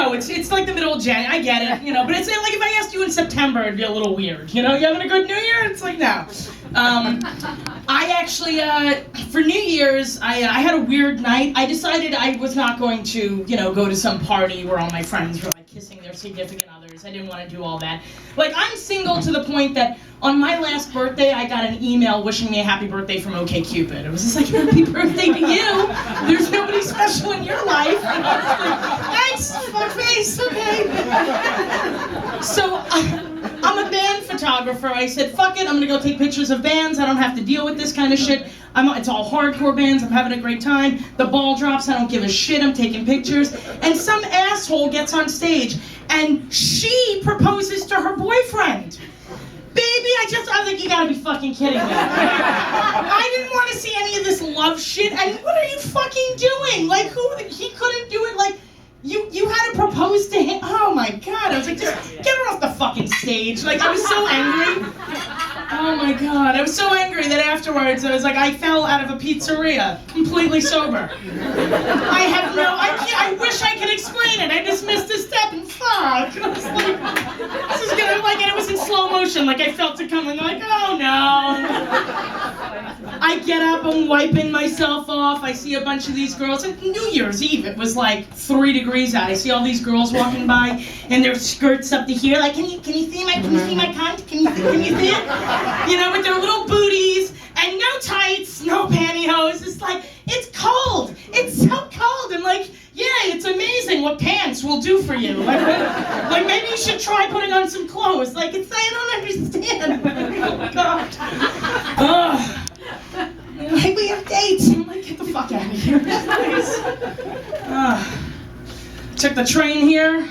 know, it's like the middle of January. I get it, you know, but it's like if I asked you in September, it'd be a little weird. You know, you having a good New Year? It's like, no. I actually, for New Year's, I had a weird night. I decided I was not going to, you know, go to some party where all my friends were like kissing their significant others. I didn't want to do all that. Like, I'm single to the point that on my last birthday, I got an email wishing me a happy birthday from OkCupid. It was just like, happy birthday to you. There's nobody special in your life. Thanks, fuckface, okay. So, I'm a band photographer. I said, fuck it, I'm gonna go take pictures of bands. I don't have to deal with this kind of shit. It's all hardcore bands, I'm having a great time. The ball drops, I don't give a shit, I'm taking pictures. And some asshole gets on stage, and she proposes to her boyfriend. Baby, I was like, you gotta be fucking kidding me. I didn't want to see any of this love shit, and what are you fucking doing? Like, he couldn't do it, like, you had to propose to him. Oh my God, I was like, just get her off the fucking stage. Like, I was so angry. Oh my God, I was so angry that afterwards I was like, I fell out of a pizzeria, completely sober. I wish I could explain it. I just missed a step and fuck. I was like, this is gonna, like, and it was in slow motion, like I felt it coming, like, oh no. I get up, I'm wiping myself off, I see a bunch of these girls, and New Year's Eve, it was like 3 degrees out. I see all these girls walking by, and their skirts up to here, like, can you see my cunt? Can you see it? You know, with their little booties, and no tights, no pantyhose. It's like, it's cold. It's so cold. I'm like, yeah, it's amazing what pants will do for you. Like maybe you should try putting on some clothes. Like, I don't understand. Oh, God. Like, we have dates. I'm like, get the fuck out of here. Please. Took the train here.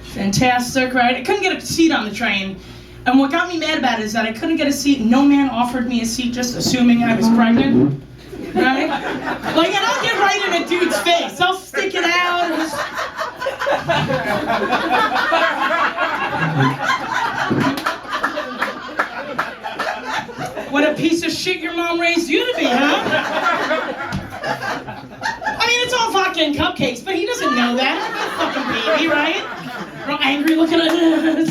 Fantastic, right? I couldn't get a seat on the train. And what got me mad about it is that I couldn't get a seat. No man offered me a seat, just assuming I was pregnant. Right? Like, and I'll get right in a dude's face. I'll stick it out. What a piece of shit your mom raised you to be, huh? I mean, it's all vodka and cupcakes, but he doesn't know that. He's a fucking baby, right? Real angry looking at it.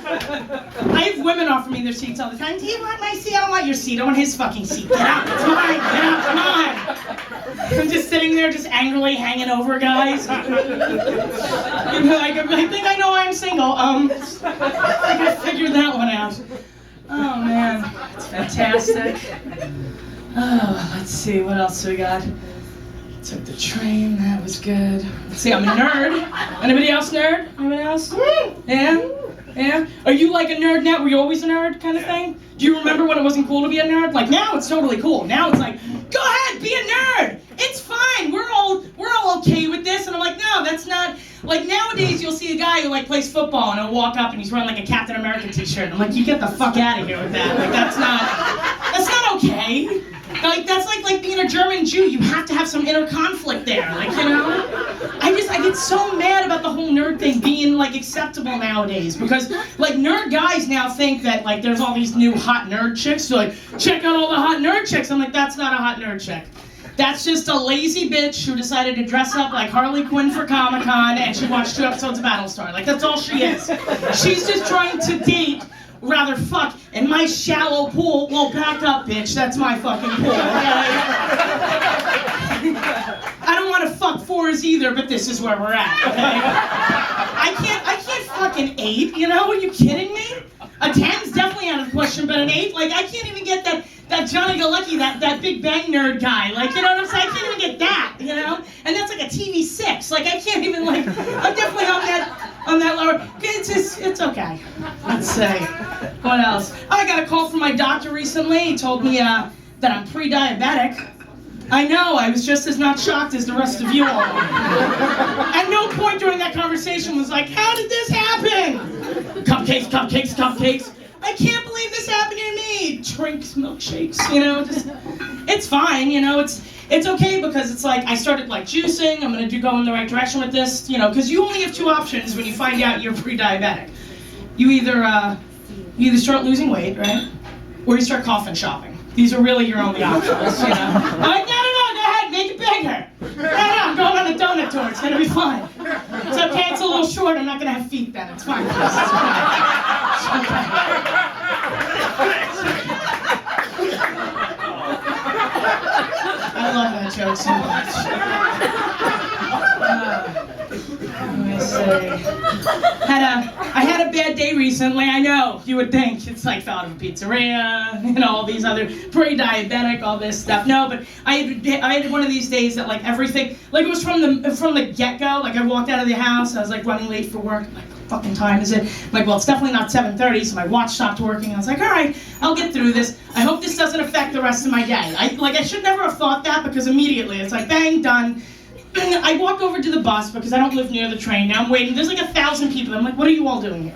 I have women offer me their seats all the time. Do you want my seat? I don't want your seat. I want his fucking seat. Get out. It's mine. Get out. Come on. I'm just sitting there, just angrily hanging over guys. I think I know I'm single. I think I figured that one out. Oh, man. It's fantastic. Oh, let's see. What else we got? Took the train. That was good. Let's see. I'm a nerd. Anybody else nerd? Anybody else? Yeah? Yeah? Are you like a nerd now? Were you always a nerd kind of thing? Do you remember when it wasn't cool to be a nerd? Like, now it's totally cool. Now it's like, go ahead, be a nerd. It's fine. We're all okay with this. And I'm like, no, that's not. Like, nowadays you'll see a guy who like plays football and he'll walk up and he's wearing like a Captain America t-shirt. And I'm like, you get the fuck out of here with that. Like, that's not okay. Like, that's like being a German Jew. You have to have some inner conflict there. Like, you know? I get so mad about the whole nerd thing being like acceptable nowadays, because like nerd guys now think that like there's all these new hot nerd chicks. They're like, check out all the hot nerd chicks. I'm like, that's not a hot nerd chick. That's just a lazy bitch who decided to dress up like Harley Quinn for Comic-Con and she watched 2 episodes of Battlestar. Like, that's all she is. She's just trying to date, rather fuck, in my shallow pool. Well, back up, bitch. That's my fucking pool. I don't want to fuck 4s either, but this is where we're at, okay? I can't fucking 8, you know? Are you kidding me? A 10's definitely out of the question, but an 8? Like, I can't even get that Johnny Galecki, that Big Bang nerd guy. Like, you know what I'm saying? I can't even get that, you know? And that's like a TV 6. Like, I can't even, like, I'm definitely on that lower. It's okay. Let's see. What else? I got a call from my doctor recently. He told me that I'm pre-diabetic. I know, I was just as not shocked as the rest of you all. At no point during that conversation was like, how did this happen? Cupcakes, cupcakes, cupcakes. I can't believe this happened to me. Drinks, milkshakes, you know, just, it's fine, you know, it's okay because it's like, I started like juicing, I'm gonna go in the right direction with this, you know, because you only have 2 options when you find out you're pre-diabetic. You either start losing weight, right, or you start coffin shopping. These are really your only options, you know. I'm like, no, go ahead, make it bigger. No, I'm going on a donut tour, it's gonna be fine. not gonna have feet then. It's fine. It's fine. It's okay. I love that joke so much. Let me see. I had a bad day recently. I know, you would think. It's like thought of a pizzeria, you know, all these other pre-diabetic, all this stuff. No, but I had one of these days that like everything, like it was from the get-go. Like I walked out of the house, I was like running late for work. I'm like, what fucking time is it? I'm like, well, it's definitely not 7:30, so my watch stopped working. I was like, all right, I'll get through this. I hope this doesn't affect the rest of my day. I should never have thought that because immediately it's like, bang, done. I walk over to the bus because I don't live near the train. Now I'm waiting. There's like 1,000 people. I'm like, what are you all doing here?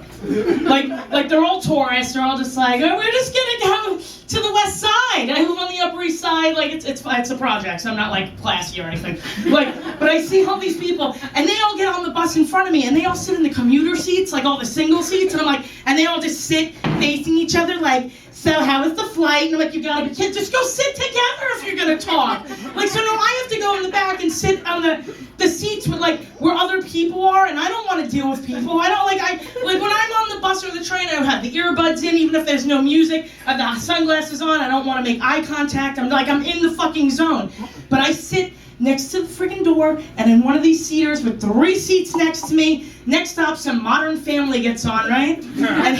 like they're all tourists. They're all just like, oh, we're just gonna go to the west side. I live on the Upper East Side. Like it's a project, so I'm not like classy or anything. But I see all these people, and they all get on the bus in front of me, and they all sit in the commuter seats, like all the single seats, and I'm like, and they all just sit facing each other, like. So how was the flight? And I'm like, you gotta be kidding. Just go sit together if you're gonna talk. Like, so no, I have to go in the back and sit on the seats with like where other people are, and I don't want to deal with people. I don't like when I'm on the bus or the train, I have the earbuds in, even if there's no music. I have the sunglasses on. I don't want to make eye contact. I'm in the fucking zone. But I sit next to the friggin' door, and in one of these seaters with 3 seats next to me. Next stop, some Modern Family gets on, right? And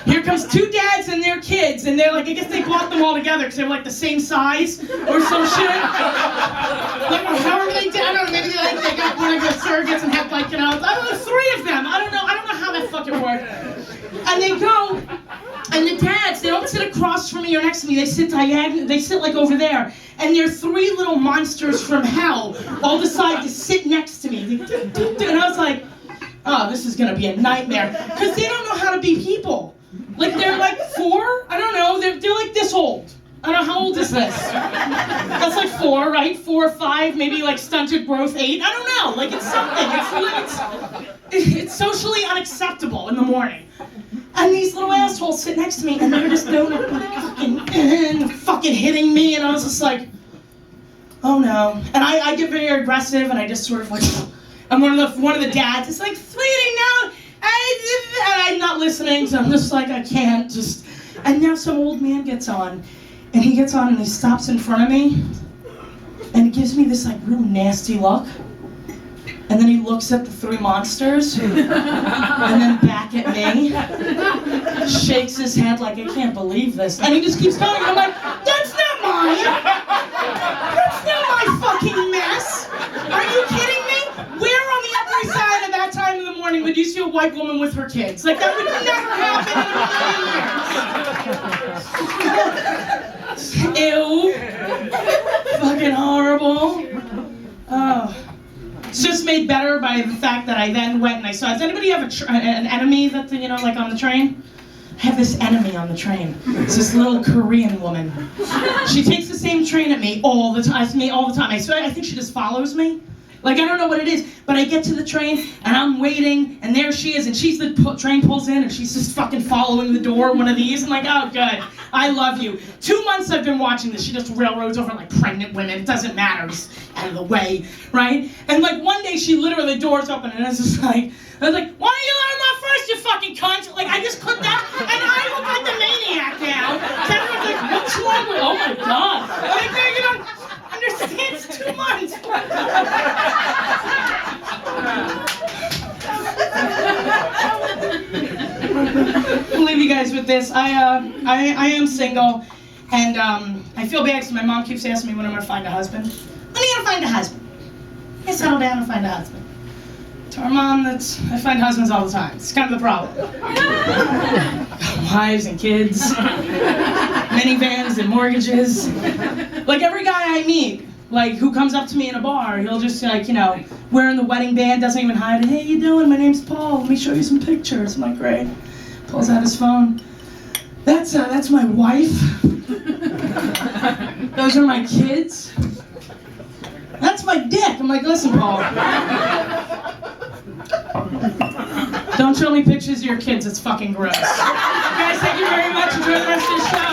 here comes 2 dads and their kids, and they're like, I guess they bought them all together because they were like the same size or some shit. Like, however they did, I don't know, maybe they got one of the surrogates and had like, you know, I don't know, 3 of them. I don't know how that fucking worked. And they go, and the dads, they don't sit across from me or next to me, they sit diagonal, they sit like over there. And there are 3 little monsters from hell all decide to sit next to me. And I was like, oh, this is gonna be a nightmare. Because they don't know how to be people. Like they're like 4, I don't know, they're like this old. I don't know, how old is this? That's like 4, right? 4 or 5, maybe like stunted growth 8. I don't know, like it's something. It's socially unacceptable in the morning. And these little assholes sit next to me and they're just doing fucking hitting me, and I was just like, oh no. And I get very aggressive and I just sort of like, I'm one of the dads, it's like, sweetie, no, I'm not listening, so I'm just like, I can't just, and now some old man gets on, and he gets on and he stops in front of me, and he gives me this like real nasty look, and then he looks at the 3 monsters, and then back at me, shakes his head like, I can't believe this, and he just keeps going, I'm like, that's not mine, that's not my fucking mess, are you kidding me? Where on the Upper East Side at that time in the morning would you see a white woman with her kids? Like, that would never happen in a million years. Ew. Fucking horrible. Oh. It's just made better by the fact that I then went and I saw, does anybody have an enemy that, you know, like on the train? I have this enemy on the train. It's this little Korean woman. She takes the same train at me all the time. I swear, I think she just follows me. Like, I don't know what it is, but I get to the train, and I'm waiting, and there she is, and the train pulls in, and she's just fucking following the door, one of these. I'm like, oh, good. I love you. 2 months I've been watching this. She just railroads over, like, pregnant women. It doesn't matter. Just out of the way, right? And, like, one day, she literally, the door's open, and it's just like, I was like, why don't you let him off first, you fucking cunt? Like, I just clicked that, and I look like the maniac now. So everyone's like, what's wrong with, oh, my God. I'm like, no, you don't understand, it's 2 months. I'll leave you guys with this. I am single, and I feel bad because my mom keeps asking me when I'm going to find a husband. When are you going to find a husband? I settle down and find a husband. To our mom, I find husbands all the time. It's kind of the problem. Wives and kids, minivans and mortgages. Like every guy I meet, like who comes up to me in a bar, he'll just like, you know, wearing the wedding band, doesn't even hide it. Hey, you doing? My name's Paul. Let me show you some pictures. I'm like, great. Pulls out his phone. That's my wife. Those are my kids. That's my dick. I'm like, listen, Paul. Don't show me pictures of your kids. It's fucking gross. Guys, thank you very much. Enjoy the rest of the show.